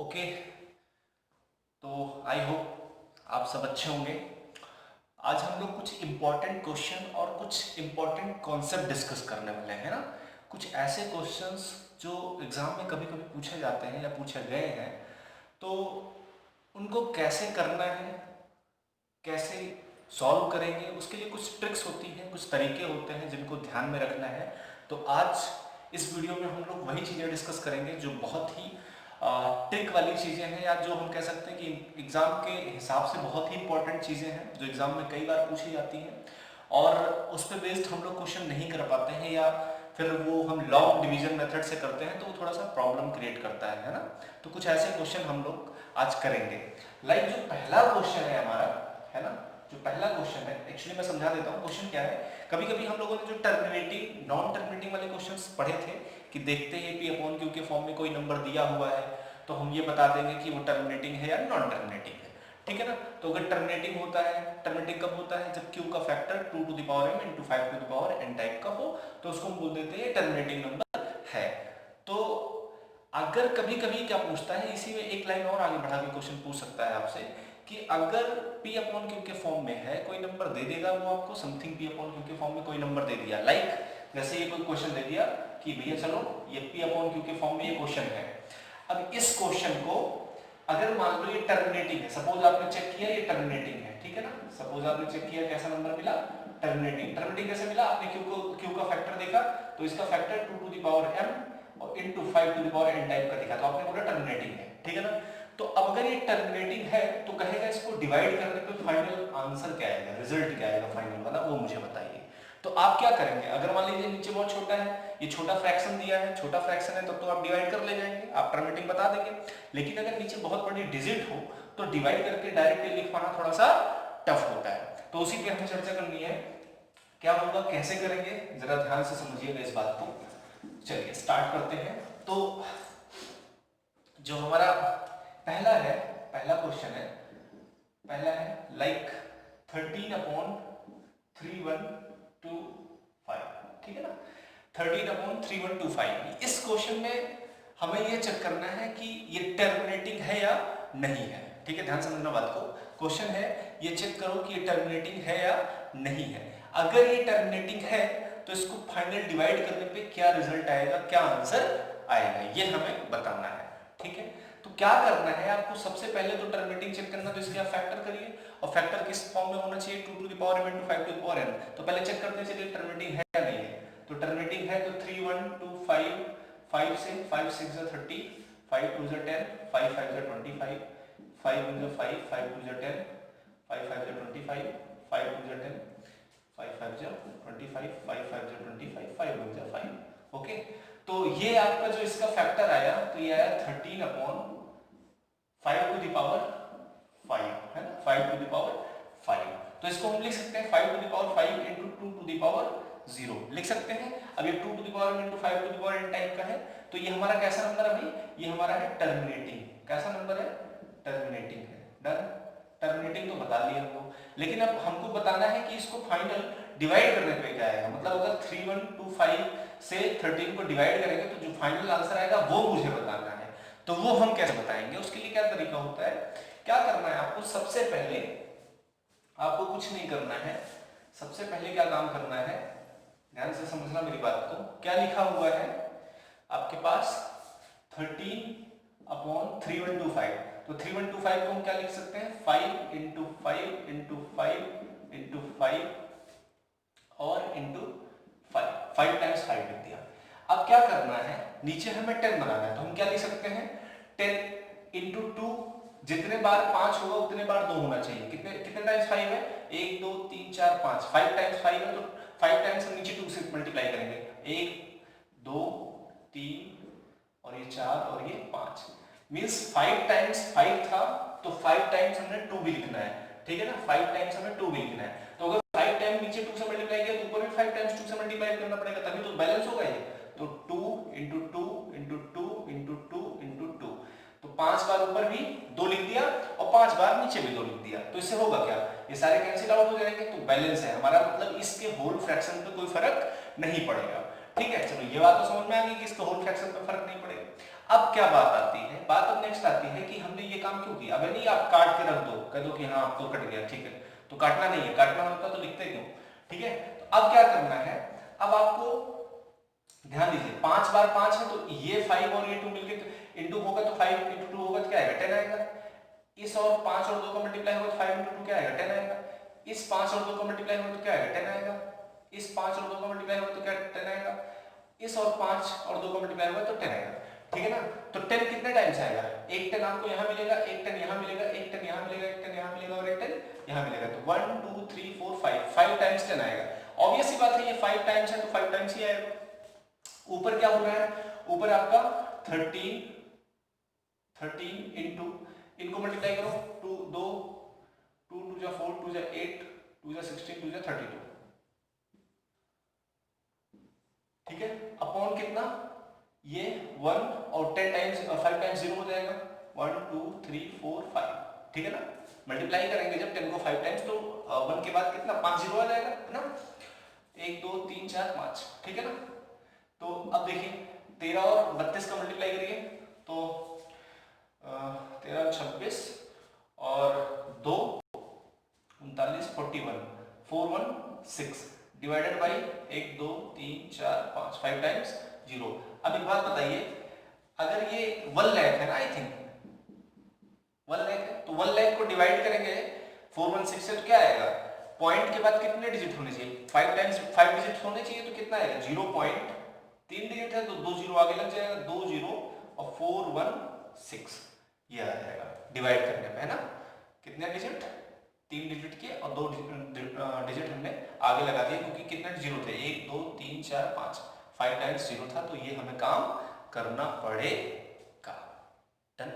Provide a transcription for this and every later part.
Okay, तो I hope आप सब अच्छे होंगे। आज हम लोग कुछ इम्पोर्टेंट क्वेश्चन और कुछ इम्पोर्टेंट कॉन्सेप्ट डिस्कस करने वाले हैं ना। कुछ ऐसे क्वेश्चंस जो एग्जाम में कभी कभी पूछे जाते हैं या पूछे गए हैं, तो उनको कैसे करना है, कैसे सॉल्व करेंगे, उसके लिए कुछ ट्रिक्स होती हैं, कुछ तरीके होते हैं जिनको ध्यान में रखना है। तो आज इस वीडियो में हम लोग वही चीज़ें डिस्कस करेंगे जो बहुत ही ट्रिक वाली चीज़ें हैं, या जो हम कह सकते हैं कि एग्ज़ाम के हिसाब से बहुत ही इंपॉर्टेंट चीज़ें हैं जो एग्ज़ाम में कई बार पूछी जाती हैं और उस पर बेस्ड हम लोग क्वेश्चन नहीं कर पाते हैं, या फिर वो हम लॉन्ग डिवीजन मेथड से करते हैं तो वो थोड़ा सा प्रॉब्लम क्रिएट करता है ना। तो कुछ ऐसे क्वेश्चन हम लोग आज करेंगे। लाइक जो पहला क्वेश्चन है हमारा, है ना, जो पहला क्वेश्चन है, एक्चुअली मैं समझा देता हूँ क्वेश्चन क्या है। कभी कभी हम लोगों ने जो टर्मिनेटिंग नॉन टर्मिनेटिंग वाले क्वेश्चंस पढ़े थे कि देखते हैं पी अपॉन क्यू के फॉर्म में कोई नंबर दिया हुआ है तो हम ये बता देंगे कि वो टर्मिनेटिंग है या नॉन टर्मिनेटिंग है, ठीक है ना। तो अगर टर्मिनेटिंग होता है, टर्मिनेटिंग कब होता है, जब क्यू का factor 2 to the power m into 5 to the power n type का हो, तो उसको हम बोल देते हैं टर्मिनेटिंग नंबर है। तो अगर कभी कभी क्या पूछता है, इसी में एक लाइन और आगे बढ़ा के क्वेश्चन पूछ सकता है आपसे कि अगर p अपॉन क्यू के फॉर्म में है, कोई नंबर दे देगा वो आपको, समथिंग p अपॉन क्यू के फॉर्म में कोई नंबर दे दिया, लाइक जैसे ये कोई क्वेश्चन दे दिया कि भैया चलो ये p अपॉन क्यू के फॉर्म में ये क्वेश्चन है। अब इस क्वेश्चन को अगर मान लो ये टर्मिनेटिंग है, सपोज आपने चेक किया ये टर्मिनेटिंग है, ठीक है ना, सपोज आपने चेक किया कैसा नंबर मिला, टर्मिनेटिंग। टर्मिनेटिंग कैसे मिला, आपने क्यू का फैक्टर देखा तो इसका factor 2 to the power m और into 5 to the power n type का दिखा, तो आपने बोला टर्मिनेटिंग है, ठीक है ना। तो अब अगर ये टर्मिनेटिंग है तो कहेगा इसको डिवाइड करने पे फाइनल आंसर क्या आएगा, रिजल्ट क्या आएगा फाइनल वाला, वो मुझे बताइए। तो आप क्या करेंगे, अगर मान लीजिए नीचे बहुत छोटा है, ये छोटा फ्रैक्शन दिया है, छोटा फ्रैक्शन है तब तो आप डिवाइड कर ले जाएंगे, आप टर्मिनेटिंग बता देंगे। लेकिन अगर नीचे बहुत बड़ी डिजिट हो तो डिवाइड करके डायरेक्टली लिख पाना थोड़ा सा टफ होता है। तो उसी पे हमें चर्चा करनी है, क्या होगा, कैसे करेंगे, जरा ध्यान से समझिएगा इस बात को। चलिए स्टार्ट करते हैं। तो जो हमारा पहला है, पहला क्वेश्चन है, पहला है लाइक 13 अपॉन 3125, ठीक है ना, 13 अपॉन 3125। इस क्वेश्चन में हमें ये चेक करना है कि ये टर्मिनेटिंग है या नहीं है, ठीक है, ध्यान समझना बात को। क्वेश्चन है ये चेक करो कि ये टर्मिनेटिंग है या नहीं है। अगर ये टर्मिनेटिंग है तो इसको फाइनल डिवाइड करने पे क्या रिजल्ट आएगा, क्या आंसर आएगा, ये हमें बताना है, ठीक है। तो क्या करना है आपको, सबसे पहले तो टर्मिनेटिंग चेक करना, तो इसके आप फैक्टर करिए, और फैक्टर किस फॉर्म में होना चाहिए, 2 to the power m into 5 to the power n। तो पहले चेक करते हैं चलिए टर्मिनेटिंग है या नहीं है। तो टर्मिनेटिंग है तो 3 1 2 5, 5 से 5 6 30, 5 2 10, 5 5 25, 5 1 5, 5 2 10, 5 5 25, 5 2 10, 5 5 25, 5 5 25, 5 1 5। ओके, तो ये आपका जो इसका फैक्टर आया तो ये आया 13 अपॉन 5 टू द पावर 5, है ना, 5 टू द पावर 5। तो इसको हम लिख सकते हैं 5 to the power 5 into 2 to the power 0 लिख सकते हैं। अब ये 2 to the power into 5 to the power n type का है, तो ये हमारा कैसा नंबर है भाई, ये हमारा है टर्मिनेटिंग। कैसा नंबर है, टर्मिनेटिंग है। डन, टर्मिनेटिंग तो बता लिया हमको, लेकिन अब हमको बताना है कि इसको फाइनल डिवाइड करने पे क्या आएगा। मतलब अगर 3125 से 13 को डिवाइड करेंगे तो जो फाइनल आंसर आएगा वो मुझे बताना है। तो वो हम कैसे बताएंगे, उसके लिए क्या तरीका होता है, क्या करना है आपको, सबसे पहले आपको कुछ नहीं करना है, सबसे पहले क्या काम करना है, ध्यान से समझना मेरी बात को। क्या लिखा हुआ है आपके पास, 13 अपॉन 3125, तो 3125 को हम क्या लिख सकते हैं, 5 इंटू 5 इंटू 5 इंटू 5 और इंटू 5 टाइम्स 5 लिख दिया। अब क्या करना है, नीचे हमें 10 बनाना है, तो हम क्या लिख सकते हैं, 10 इंटू 2, जितने बार 5 होगा उतने बार 2 होना चाहिए। कितने कितने टाइम्स 5 है, 1 2 3 4 5, 5 टाइम्स 5 है, तो 5 टाइम्स हम नीचे 2 से मल्टीप्लाई करेंगे, 1 2 3 और ये 4 और ये 5, मींस 5 टाइम्स 5 था तो 5 टाइम्स हमने 2 भी लिखना है, ठीक है ना, 5 टाइम्स हमें 2 भी लिखना है। तो अगर 5 टाइम नीचे 2 से मल्टीप्लाई किया तो ऊपर भी 5 टाइम्स 2 से मल्टीप्लाई करना पड़ेगा, तभी तो बैलेंस होगा ये। तो 2 इंटू 2 इंटू 2 इंटू 2 इंटू 2, तो 5 बार ऊपर भी 2 लिख दिया और 5 बार नीचे भी 2 लिख दिया। तो इससे होगा क्या, ये सारे कैंसिल आउट हो जाएंगे, तो बैलेंस है हमारा, मतलब इसके होल फ्रैक्शन पे कोई फर्क नहीं पड़ेगा, ठीक है। चलो ये बात तो समझ में आ गई कि इसका होल फ्रैक्शन पे फर्क नहीं पड़ेगा। अब क्या बात आती है, बात अब नेक्स्ट आती है कि हमने ये काम क्यों किया। अब नहीं आप काट के रख दो, कह दो कि हाँ अब तो कट गया, ठीक है, तो काटना नहीं है, काटना होता तो लिखते क्यों, ठीक है। तो अब क्या करना है, अब आपको ध्यान दीजिए 5 बार 5 है, तो ये 5 और ये 2 मिलके इंटू होगा, तो 5 इंटू 2 होगा तो क्या आएगा 10 आएगा। इस और 5 और 2 का मल्टीप्लाई होगा तो 5 इंटू 2 क्या आएगा 10 आएगा। इस 5 और 2 का मल्टीप्लाई होगा तो क्या आएगा 10 आएगा। इस 5 और 2 का मल्टीप्लाई होगा तो क्या 10 आएगा। इस और 5 और 2 का मल्टीप्लाई होगा तो 10 आएगा, ठीक है ना। तो 10 कितने टाइम्स आएगा, एक 10 आपको यहाँ मिलेगा, एक 10 यहाँ मिलेगा, एक 10 यहाँ मिलेगा, एक 10 यहाँ मिलेगा और एक 10 यहाँ मिलेगा, तो 1 2 3 4 5 टाइम्स 10 आएगा। ऑब्वियस सी बात है ये 5 टाइम्स है तो 5 टाइम्स ही आएगा। ऊपर क्या हो रहा है, ऊपर आपका 13 इंटू, इनको मल्टीप्लाई करो, 2 2 2 जा 4 2 जा 8 2 जा 16 2 जा 32, ठीक है, अपॉन कितना ये 1 और 10 टाइम्स 5 टाइम्स 0 हो जाएगा, 1 2 3 4 5, ठीक है ना। मल्टीप्लाई करेंगे जब 10 को 5 टाइम्स तो 1 के बाद कितना 5 0 आ जाएगा, है ना, 1 2 3 4 5, ठीक है ना। तो अब देखिए 13 और 32 का मल्टीप्लाई करिए तो 13 26 और 2 39 41 4 1 6 डिवाइडेड बाई 1 2 3 4 5 5 टाइम्स 0। अब एक बात बताइए, अगर ये 1 लाख है ना, आई थिंक 1 लाख है, तो 1 लाख को डिवाइड करेंगे 416 से तो क्या आएगा, पॉइंट के बाद कितने डिजिट होने चाहिए, 5 टाइम्स 5 डिजिट होने चाहिए, तो कितना आएगा 0.3 डिजिट है तो 2 जीरो आगे लग जाएगा, 2 जीरो और 416 ये आ जाएगा डिवाइड करने पे, है ना। कितने डिजिट, 3 डिजिट के और 2 डिजिट हमने आगे लगा दिए क्योंकि कितने जीरो थे 1 2 3 4 5 5 टाइम्स 0 था, तो ये हमें काम करना पड़ेगा। डन।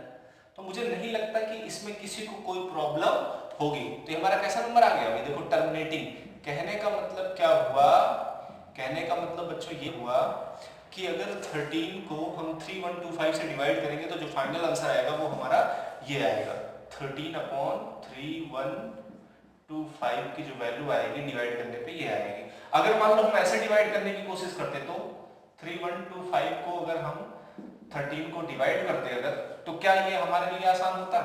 तो मुझे नहीं लगता कि इसमें किसी को कोई प्रॉब्लम होगी। तो हमारा कैसा नंबर आ गया, अभी देखो टर्मिनेटिंग। कहने का मतलब क्या हुआ, कहने का मतलब बच्चों ये हुआ कि अगर 13 को हम 3125 से डिवाइड करेंगे तो जो फाइनल आंसर आएगा वो हमारा ये आएगा 13/3125 की जो वैल्यू आएगी डिवाइड करने पे ये आएगी। अगर मान लो हम ऐसे डिवाइड करने की कोशिश करते तो 3125 को अगर हम 13 को डिवाइड करते अगर, तो क्या ये हमारे लिए आसान होता,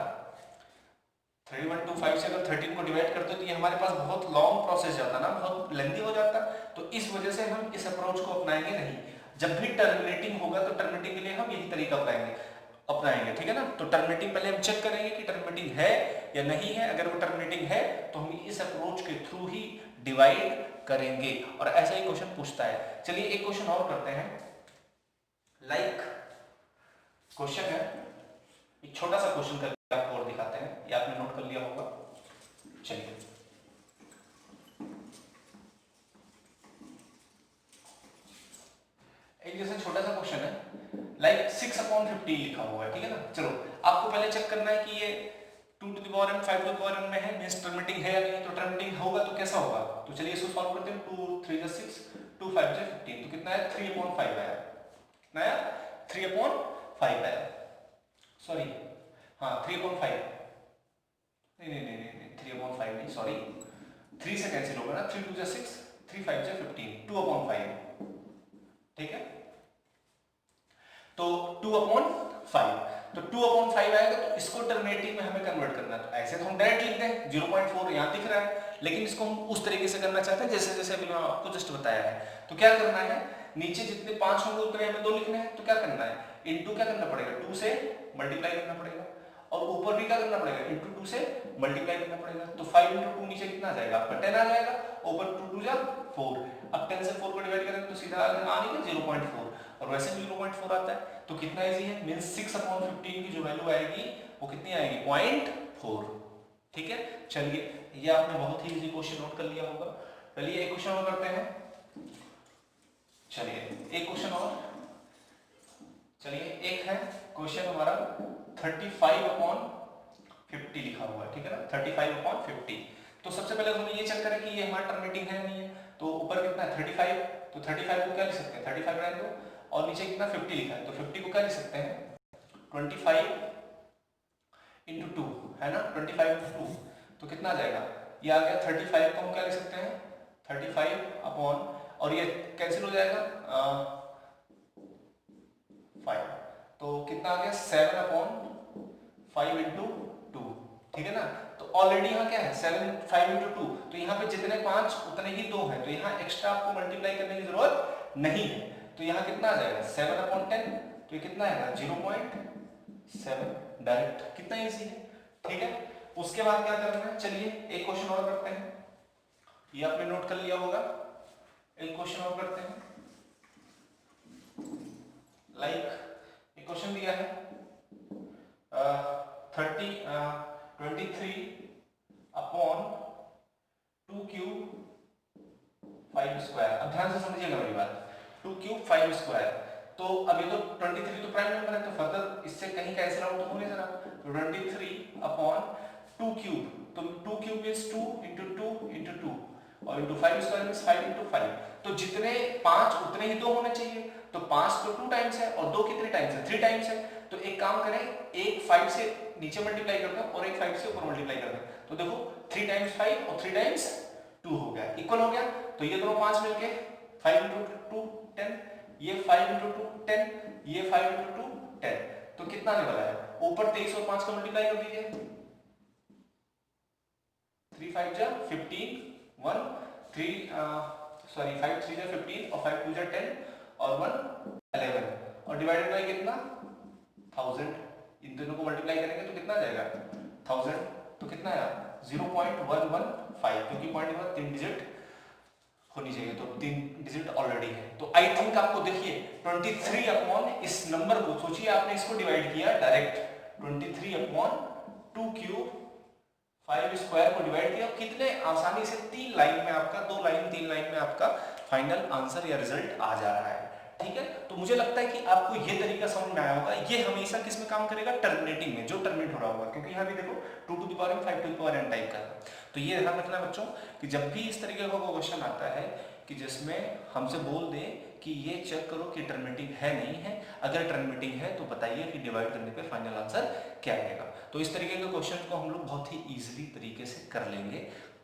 3125 से अगर 13 को डिवाइड करते तो ये हमारे पास बहुत लॉन्ग प्रोसेस जाता ना, बहुत लेंथी हो जाता। तो इस वजह से हम इस अप्रोच को अपनाएंगे नहीं। जब भी टर्मिनेटिंग होगा तो टर्मिनेटिंग के लिए हम यही तरीका अपनाएंगे, ठीक है ना। तो टर्मिनेटिंग पहले हम चेक करेंगे कि टर्मिनेटिंग है या नहीं है। अगर वो टर्मिनेटिंग है तो हम इस अप्रोच के थ्रू ही डिवाइड करेंगे और ऐसा ही क्वेश्चन पूछता है। चलिए एक क्वेश्चन और करते हैं। लाइक क्वेश्चन है, एक छोटा सा क्वेश्चन करके आपको और दिखाते हैं, ये आपने नोट कर लिया होगा। चलिए एक जैसा छोटा सा क्वेश्चन है, लाइक 6/50 लिखा हुआ है, ठीक है ना। चलो आपको पहले चेक करना है कि ये 2 to the power n 5 to the power n में है, मींस टर्मिनेटिंग है या नहीं। तो टर्मिनेटिंग होगा तो कैसा होगा, तो चलिए इसको सॉल्व करते हैं। 2 3 जा 6 2 5 जा 15, तो कितना है 3/5 आया, कितना आया 3/5 आया, सॉरी हाँ 3/5 नहीं 3/5 नहीं, सॉरी 3 से कैंसिल होगा ना, 3 2 जा 6 3 5 जा 15 2/5, ठीक है। तो 2/5, तो 2/5 आएगा तो इसको टर्मिनेटिंग में हमें कन्वर्ट करना है। तो ऐसे तो हम डायरेक्ट लिख दें 0.4 यहाँ दिख रहा है, लेकिन इसको हम उस तरीके से करना चाहते हैं जैसे जैसे अभी मैंने आपको जस्ट बताया है। तो क्या करना है, नीचे जितने 5 होंगे उतने हमें 2 लिखने हैं। तो क्या करना है, इनटू क्या करना पड़ेगा, 2 से मल्टीप्लाई करना पड़ेगा, और ऊपर भी क्या करना पड़ेगा, इनटू 2 से मल्टीप्लाई करना पड़ेगा। तो 5 × 2 नीचे कितना आ जाएगा आपका 10 आ जाएगा, ऊपर 2 2 जा 4। अब 10 से 4 को डिवाइड करेंगे तो सीधा आ जाएगा 0.4, और वैसे भी 0.4 आता है। तो कितना इजी है, मींस 6/15 की जो वैल्यू आएगी वो कितनी आएगी 0.4, ठीक है। चलिए ये आपने बहुत ही इजी क्वेश्चन नोट कर लिया होगा। चलिए एक क्वेश्चन और करते हैं। चलिए एक क्वेश्चन और, चलिए एक है क्वेश्चन हमारा 35/50 लिखा हुआ है, ठीक है ना, 35/50। तो सबसे पहले हमें ये चेक करें कि ये हमारा टर्मिनेटिंग है नहीं है। तो ऊपर कितना है 35, तो 35 को क्या लिख सकते हैं 35 रहने दो, और नीचे कितना 50 लिखा है, तो 50 को क्या लिख सकते हैं 25 × 2, है ना, 25 × 2, तो कितना आ जाएगा, ये आ गया 35 को हम क्या लिख सकते हैं 35 अपॉन, और ये कैंसिल हो जाएगा 5, तो तो कितना आ गया 7/5 इंटू 2, ठीक है ना। तो ऑलरेडी यहाँ क्या है 5 इंटू 2, तो यहाँ पे जितने 5 उतने ही 2 हैं, तो यहाँ एक्स्ट्रा आपको मल्टीप्लाई करने की जरूरत नहीं है। तो यहाँ कितना आ जाएगा 7/10, तो ये कितना आएगा 0.7, डायरेक्ट, कितना इजी है, ठीक है। उसके बाद क्या करना है, चलिए एक क्वेश्चन और करते हैं, ये आपने नोट कर लिया होगा। एक क्वेश्चन और करते हैं, लाइक एक क्वेश्चन दिया है 23/2 क्यूब 5 स्क्वायर। अब ध्यान से समझिएगा मेरी बात, 2 क्यूब 5 स्क्वायर, तो अब ये तो 23 तो प्राइम नंबर है, तो फर्दर इससे कहीं कैंसिल आउट हो नहीं जरा, तो 23/2 क्यूब, तो 2 क्यूब मींस 2 इंटू 2 इंटू 2 और इंटू 5 स्क्वायर मींस 5 इंटू 5, तो जितने 5 उतने ही 2 होने चाहिए, तो 5 तो 2 टाइम्स है और 2 कितने टाइम्स है 3 टाइम्स है। तो एक काम करें, एक 5 से नीचे मल्टीप्लाई कर दो और एक 5 से ऊपर मल्टीप्लाई कर दो, तो देखो 3 टाइम्स 5 और 3 टाइम्स 2 हो गया, इक्वल हो गया। तो ये दोनों 5 मिलके 5 इंटू 2 10, ये 5 इंटू 2 10, ये 5 इंटू 2 10, तो कितना आने वाला है, ऊपर 23 और 5 का मल्टीप्लाई कर दीजिए, 3 5 जा 15 1 3 सॉरी 5 3 जा 15 और 5 2 जा 10 और 1 11 और डिवाइडेड बाय कितना 1000, इन दोनों को मल्टीप्लाई करेंगे तो कितना आ जाएगा 1000, तो कितना आया 0.115, क्योंकि पॉइंट के बाद 3 डिजिट होनी चाहिए, तो 3 डिजिट ऑलरेडी है। तो आई थिंक आपको देखिए 23 इस नंबर को, सोचिए आपने इसको डिवाइड किया डायरेक्ट 23/2 क्यूब 5 स्क्वायर को डिवाइड किया, कितने आसानी से 3 लाइन में आपका 2 लाइन 3 लाइन में आपका फाइनल आंसर या रिजल्ट आ जा रहा है, ठीक है। तो मुझे लगता है कि आपको ये तरीका समझ में आया होगा। ये हमेशा किस में काम करेगा, टर्मिनेटिंग में, जो टर्मिनेट हो रहा होगा, क्योंकि यहाँ भी देखो 2 to the power n 5 to the power n type का। तो ये ध्यान रखना बच्चों कि जब भी इस तरीके का क्वेश्चन आता है कि जिसमें हमसे बोल दे कि ये चेक करो कि टर्मिनेटिंग है नहीं है, अगर टर्मिनेटिंग है तो बताइए कि डिवाइड करने पे फाइनल आंसर क्या आएगा। तो इस तरीके के क्वेश्चन को हम लोग बहुत ही इजीली तरीके से कर लेंगे,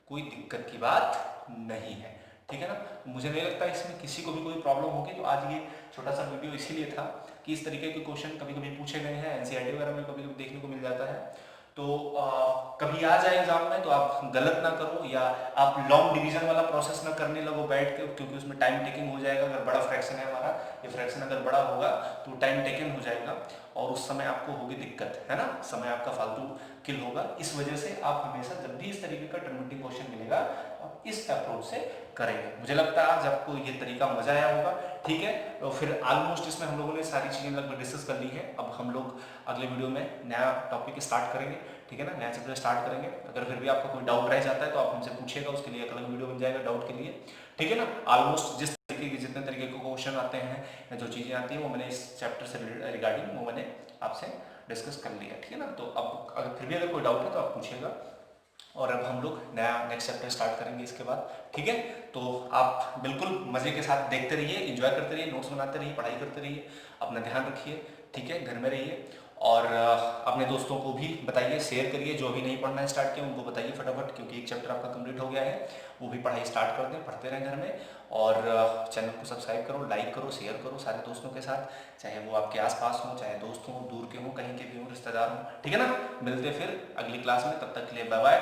कोई दिक्कत की बात नहीं है, ठीक है ना। मुझे नहीं लगता इसमें किसी को भी कोई प्रॉब्लम होगी। तो आज ये छोटा सा वीडियो इसीलिए था कि इस तरीके के क्वेश्चन कभी कभी पूछे गए हैं, एनसीईआरटी वगैरह में कभी कभी देखने को मिल जाता है, तो कभी आ जाए एग्जाम में तो आप गलत ना करो, या आप लॉन्ग डिवीजन वाला प्रोसेस ना करने लगो बैठ के, क्योंकि उसमें टाइम टेकिंग हो जाएगा। अगर बड़ा फ्रैक्शन है हमारा, ये फ्रैक्शन अगर बड़ा होगा तो टाइम टेकिंग हो जाएगा और उस समय आपको होगी दिक्कत, है ना, समय आपका फालतू किल होगा। इस वजह से आप हमेशा जब भी इस तरीके का टर्मिनेटिंग क्वेश्चन मिलेगा आप इस अप्रोच से करेंगे। मुझे लगता है आज आपको ये तरीका मजा आया होगा, ठीक है। तो फिर ऑलमोस्ट इसमें हम लोगों ने सारी चीजें लगभग डिस्कस कर ली है। अब हम लोग अगले वीडियो में नया टॉपिक स्टार्ट करेंगे, ठीक है ना, नया चैप्टर स्टार्ट करेंगे। अगर फिर भी आपका कोई डाउट रह जाता है तो आप हमसे पूछिएगा, उसके लिए एक अलग वीडियो बन जाएगा डाउट के लिए, ठीक है ना। ऑलमोस्ट जिस तरीके के जितने तरीके के क्वेश्चन आते हैं या जो चीज़ें आती हैं वो मैंने इस चैप्टर से रिगार्डिंग वो मैंने आपसे डिस्कस कर लिया, ठीक है ना। तो अब अगर फिर भी अगर कोई डाउट है तो आप पूछिएगा, और अब हम लोग नया नेक्स्ट चैप्टर स्टार्ट करेंगे इसके बाद, ठीक है। तो आप बिल्कुल मजे के साथ देखते रहिए, एंजॉय करते रहिए, नोट्स बनाते रहिए, पढ़ाई करते रहिए, अपना ध्यान रखिए, ठीक है, घर में रहिए, और अपने दोस्तों को भी बताइए, शेयर करिए, जो भी नहीं पढ़ना स्टार्ट किया उनको बताइए फटाफट, क्योंकि एक चैप्टर आपका कंप्लीट हो गया है, वो भी पढ़ाई स्टार्ट कर दें, पढ़ते रहें घर में। और चैनल को सब्सक्राइब करो, लाइक करो, शेयर करो सारे दोस्तों के साथ, चाहे वो आपके आसपास हो, चाहे दोस्त हो, दूर के हो, कहीं के भी हो, रिश्तेदार हो, ठीक है ना। मिलते फिर अगली क्लास में, तब तक के लिए बाय बाय।